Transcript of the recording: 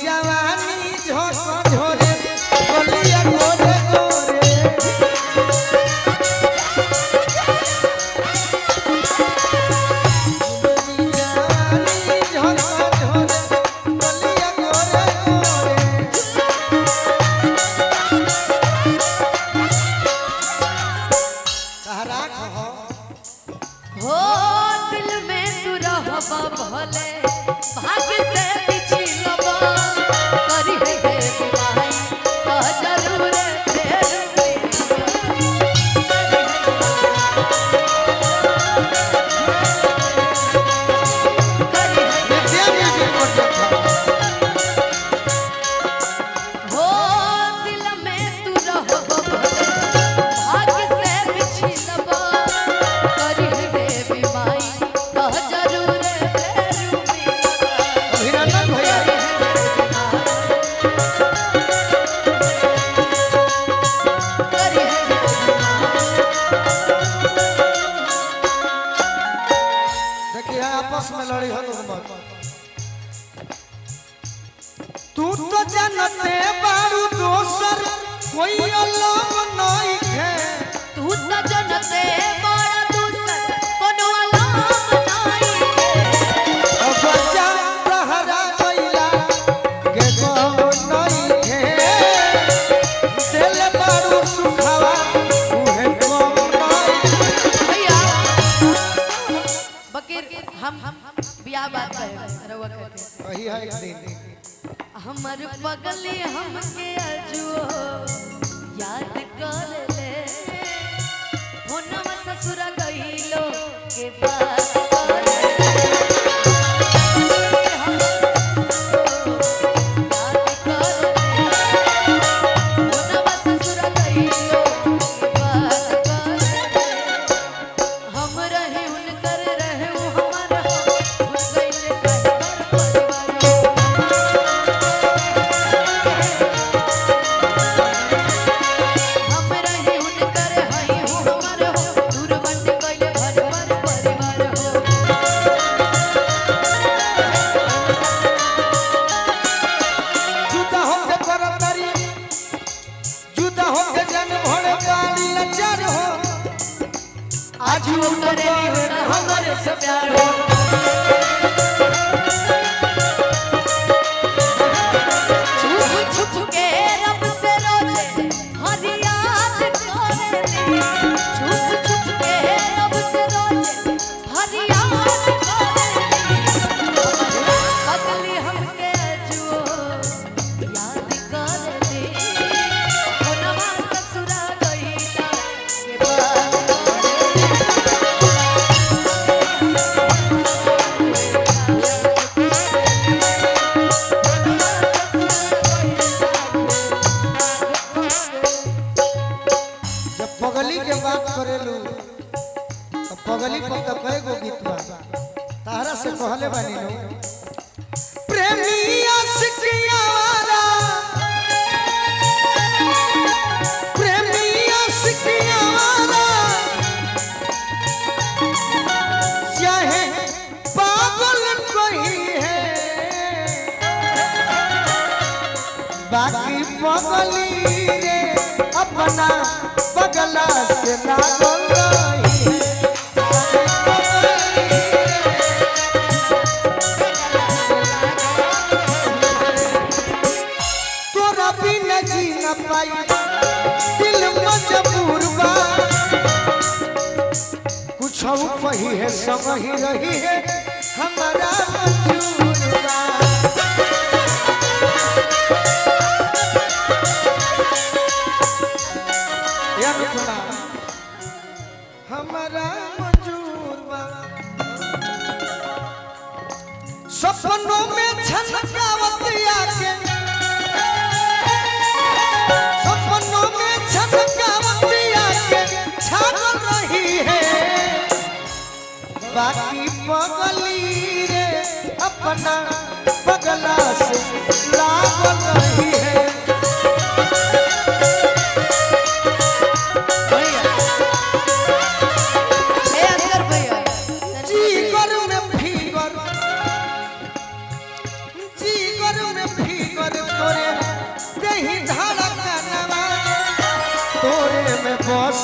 जवानी झोंक झोरे बोलिया गोरे गोरे भले भाग्य से पिछलबा करी है भाई का जरूर फेर हो दिल में तू रहबा भाग्य से पिछलबा करी है भाई का जरूर तू तो जानते बारू दोसर कोई अलग नहीं है तू तो जानते बड़ा दोसर कोनो अलग नहीं है बच्चा प्रहरा गइला के को नहीं है दिल बारू सुखावा उहे को नहीं भैया बकीर हम बियाह बात करे रवा करके वही है एक दिन हमर पगली हमके अजुओ याद कर ले होनवा ससुर गइलो के बात कर ले याद कर ले होनवा ससुर गइलो के बात कर ले हम रहे उनकर रहे हमारा हो गइले काहे परिवार आजू करेली हमारे से प्यार हो छुप छुप के रब से रोजे हर याद करेली छुप छुप के रब से रोजे हर याद करेली अगली हमके अजुओ याद करेली होनवा ससुरा गइला के बाद पगली के बात करेलू तो पगली पर तो कई गो गीत बा तारा से कहले बानी नो प्रेमी आशिकिया वाला प्रेमी आशिकिया वाला चाहे पागल कोई है बाकी पगली रे अपना बगला से ना बोल रही है तोरा बिना जी न पाई दिल मजबूर बा कुछ कही है समझ रही है हमारा मंजूर बा हमारा मंजूर बा सपनों में छनकावत आके सपनों में छनकावत आके छागल रही है बाकी पगली रे अपना पगला से लागल रही है जीगर में फिगर तोरे देही धड़कनवा तोरे में बस